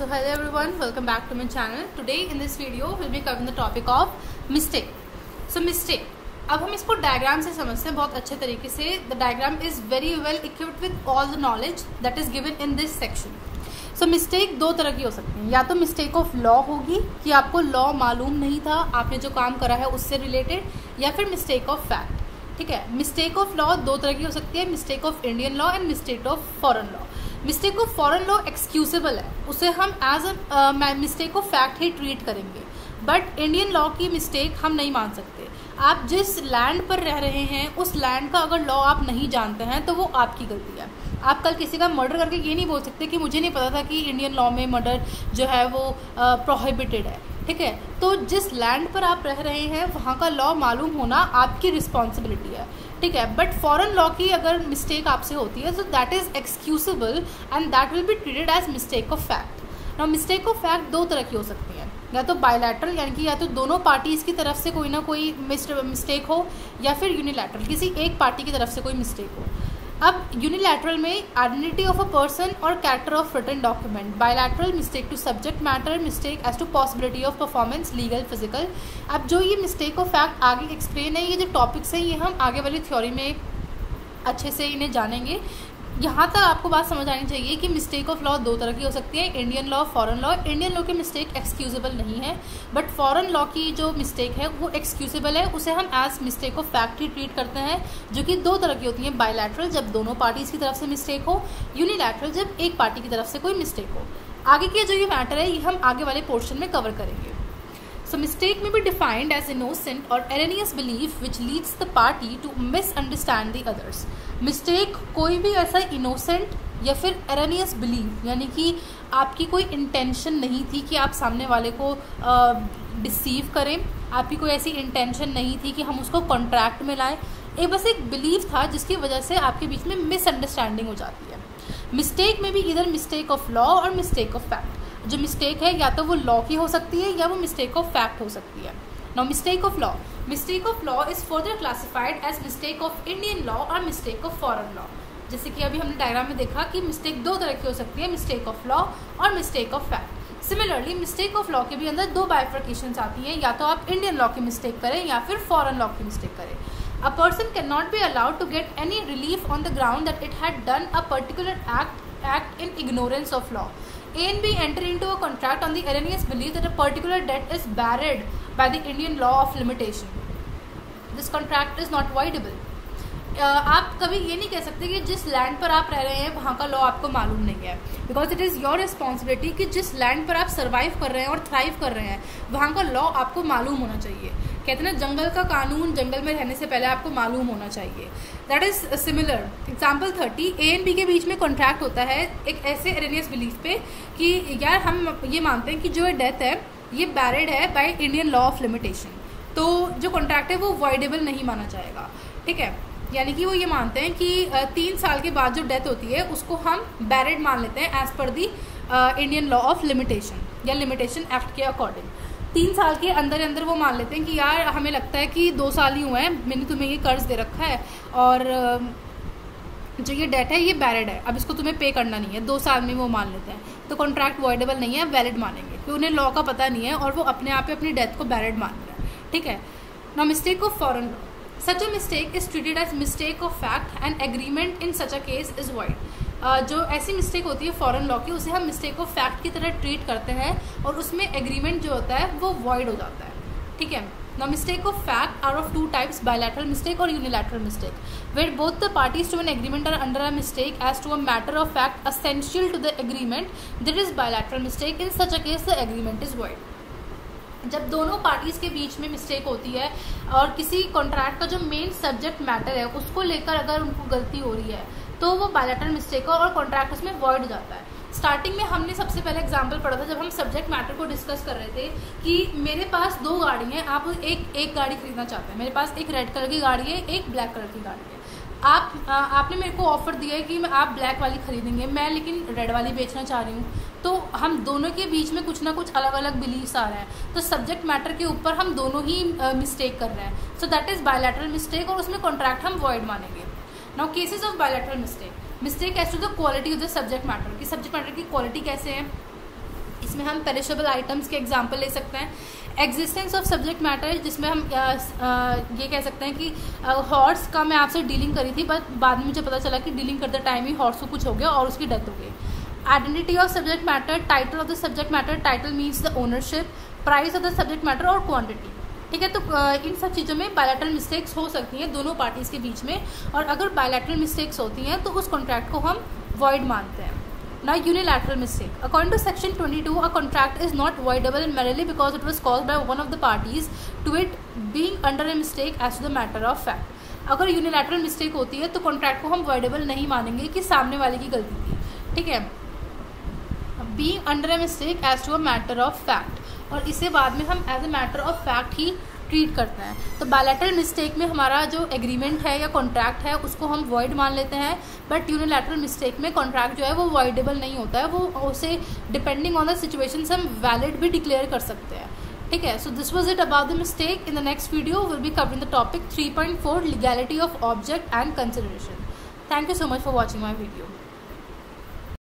So hello everyone, welcome back to my channel. Today in this video we'll be covering the topic of mistake. So mistake, अब हम इसको diagram से समझते हैं बहुत अच्छे तरीके से. The diagram is very well equipped with all the knowledge that is given in this section. So mistake दो तरह की हो सकती है. या तो mistake of law होगी कि आपको law मालूम नहीं था, आपने जो काम करा है उससे रिलेटेड, या फिर mistake of fact. ठीक है, मिस्टेक ऑफ लॉ दो तरह की हो सकती है, mistake of Indian law and mistake of foreign law. Mistake of foreign law excusable है, उसे हम as a mistake of fact ही ट्रीट करेंगे. बट इंडियन लॉ की मिस्टेक हम नहीं मान सकते. आप जिस लैंड पर रह रहे हैं उस लैंड का अगर लॉ आप नहीं जानते हैं तो वो आपकी गलती है. आप कल किसी का मर्डर करके ये नहीं बोल सकते कि मुझे नहीं पता था कि इंडियन लॉ में मर्डर जो है वो प्रोहिबिटेड है. ठीक है, तो जिस लैंड पर आप रह रहे हैं वहाँ का लॉ मालूम होना आपकी रिस्पॉन्सिबिलिटी है. ठीक है, बट फॉरेन लॉ की अगर मिस्टेक आपसे होती है तो that is excusable and that will be treated as mistake of fact. Now mistake of fact दो तरह की हो सकती है, या तो बायलैटरल यानी कि या तो दोनों पार्टीज़ की तरफ से कोई ना कोई मिस्टेक हो, या फिर यूनिलैटरल किसी एक पार्टी की तरफ से कोई मिस्टेक हो. अब यूनिलैटरल में आइडेंटिटी ऑफ अ पर्सन और character of written document. Bilateral mistake to subject matter, mistake as to possibility of performance legal physical. अब जो ये मिस्टेक ऑफ फैक्ट आगे एक्सप्लेन है, ये जो टॉपिक्स हैं ये हम आगे वाली थ्योरी में अच्छे से इन्हें जानेंगे. यहाँ तक आपको बात समझ आनी चाहिए कि मिस्टेक ऑफ लॉ दो तरह की हो सकती है, Indian law, foreign law. Indian law की मिस्टेक एक्सक्यूजेबल नहीं है, बट फॉरेन लॉ की जो मिस्टेक है वो एक्सक्यूजेबल है. उसे हम एज मिस्टेक ऑफ फैक्ट ही ट्रीट करते हैं, जो कि दो तरह की होती है. बायलैटरल जब दोनों पार्टीज़ की तरफ से मिस्टेक हो, यूनिलैटरल जब एक पार्टी की तरफ से कोई मिस्टेक हो. आगे के जो ये मैटर है ये हम आगे वाले पोर्शन में कवर करेंगे. So mistake may be defined as innocent or erroneous belief which leads the party to misunderstand the others. Mistake कोई भी ऐसा innocent या फिर erroneous belief यानी कि आपकी कोई intention नहीं थी कि आप सामने वाले को deceive करें, आपकी कोई ऐसी intention नहीं थी कि हम उसको contract में लाएं. बस एक belief था जिसकी वजह से आपके बीच में misunderstanding हो जाती है. Mistake में भी either mistake of law और mistake of fact. जो मिस्टेक है या तो वो लॉ की हो सकती है या वो मिस्टेक ऑफ फैक्ट हो सकती है. Now mistake of law. Mistake of law is further classified as mistake of Indian law और मिस्टेक ऑफ फॉरेन लॉ. जैसे कि अभी हमने डायग्राम में देखा कि मिस्टेक दो तरह की हो सकती है, मिस्टेक ऑफ लॉ और mistake of fact. Similarly mistake of law के भी अंदर दो बाइफर्केशंस आती हैं, या तो आप इंडियन लॉ की मिस्टेक करें या फिर फॉरेन लॉ की मिस्टेक करें. A person can not be allowed to get any relief on the ground that it had done a particular act in ignorance of law. A and B enter into a contract on the erroneous belief that a particular debt is barred by the Indian law of limitation. This contract is not voidable. आप कभी ये नहीं कह सकते कि जिस land पर आप रह रहे हैं वहाँ का लॉ आपको मालूम नहीं है, because it is your responsibility कि जिस लैंड पर आप सर्वाइव कर रहे हैं और थ्राइव कर रहे हैं वहाँ का लॉ आपको मालूम होना चाहिए. कहते हैं ना, जंगल का कानून जंगल में रहने से पहले आपको मालूम होना चाहिए. That is similar. Example 30, A and B के बीच में कॉन्ट्रैक्ट होता है एक ऐसे एरेनियस बिलीफ पे कि यार हम ये मानते हैं कि जो डेथ है ये बैरिड है by Indian law of limitation, तो जो कॉन्ट्रैक्ट है वो वॉइडेबल नहीं माना जाएगा. ठीक है, यानी कि वो ये मानते हैं कि 3 साल के बाद जो डेथ होती है उसको हम बैरिड मान लेते हैं एज पर the Indian law of limitation या लिमिटेशन एक्ट के अकॉर्डिंग. 3 साल के अंदर वो मान लेते हैं कि यार हमें लगता है कि 2 साल ही हुए हैं, मैंने तुम्हें ये कर्ज दे रखा है और जो ये डेट है ये बैरिड है, अब इसको तुम्हें पे करना नहीं है. 2 साल में वो मान लेते हैं, तो कॉन्ट्रैक्ट वॉइडेबल नहीं है, वैलिड मानेंगे क्योंकि उन्हें लॉ का पता नहीं है और वो अपने आप अपनी डेथ को बैरिड मान रहे हैं. ठीक है. Now mistake of foreign law. Such a mistake is treated as mistake of fact and agreement in such a case is void. जो ऐसी मिस्टेक होती है फॉरेन लॉ की उसे हम मिस्टेक ऑफ फैक्ट की तरह ट्रीट करते हैं और उसमें एग्रीमेंट जो होता है वो वॉइड हो जाता है. ठीक है. Now mistake of fact are of two types, bilateral mistake or unilateral mistake, where both the parties to an agreement are under a mistake as to a matter of fact essential to the agreement. That is bilateral mistake. In such a case the agreement is void. जब दोनों parties के बीच में mistake होती है और किसी contract का जो मेन सब्जेक्ट मैटर है उसको लेकर अगर उनको गलती हो रही है तो वो बायलैटरल मिस्टेक है और कॉन्ट्रैक्ट उसमें वॉइड हो जाता है. स्टार्टिंग में हमने सबसे पहले एग्जांपल पढ़ा था जब हम सब्जेक्ट मैटर को डिस्कस कर रहे थे कि मेरे पास 2 गाड़ी हैं, आप एक गाड़ी खरीदना चाहते हैं. मेरे पास एक रेड कलर की गाड़ी है, एक ब्लैक कलर की गाड़ी है. आपने मेरे को ऑफर दिया है कि आप ब्लैक वाली खरीदेंगे, मैं लेकिन रेड वाली बेचना चाह रही हूँ. तो हम दोनों के बीच में कुछ ना कुछ अलग अलग बिलीव्स आ रहे हैं, तो सब्जेक्ट मैटर के ऊपर हम दोनों ही मिस्टेक कर रहे हैं. So that is bilateral mistake और उसमें कॉन्ट्रैक्ट हम वॉइड मानेंगे. Now cases of bilateral mistake. Mistake as to the quality of the subject matter, कि सब्जेक्ट मैटर की क्वालिटी कैसे है, जिसमें हम पेरिशेबल आइटम्स के एग्जांपल ले सकते हैं। एग्जिस्टेंस ऑफ सब्जेक्ट मैटर, जिसमें हम ये कह सकते हैं कि हॉर्स का मैं आपसे डीलिंग करी थी, बट बाद में मुझे पता चला कि डीलिंग करते टाइम ही हॉर्स को कुछ हो गया और उसकी डेथ हो गई। Identity of subject matter, title of the subject matter, title means the ownership, price of the subject matter और क्वांटिटी। ठीक है, तो इन सब चीज़ों में बायलैटरल मिस्टेक्स हो सकती हैं दोनों पार्टीज़ के बीच में, और अगर बायलैटरल मिस्टेक्स होती हैं तो उस कॉन्ट्रैक्ट को हम वॉइड मानते हैं। Now unilateral mistake. According to section 22, a contract is not voidable merely because it was caused by one of the parties to it being under a mistake as to the matter of fact. अगर unilateral mistake होती है तो contract को हम voidable नहीं मानेंगे कि सामने वाले की गलती थी। ठीक है, being under a mistake as to a matter of fact, और इसे बाद में हम as a matter of fact ही ट्रीट करते हैं। तो बायलैटरल मिस्टेक में हमारा जो एग्रीमेंट है या कॉन्ट्रैक्ट है उसको हम वॉइड मान लेते हैं, बट यूनिलैटरल मिस्टेक में कॉन्ट्रैक्ट जो है वो वॉइडेबल नहीं होता है, वो उसे डिपेंडिंग ऑन द सिचुएशन हम वैलिड भी डिक्लेयर कर सकते हैं। ठीक है, so this was it about the mistake. In the next video will be covering the topic 3.4 legality of object and consideration. Thank you so much for watching my video.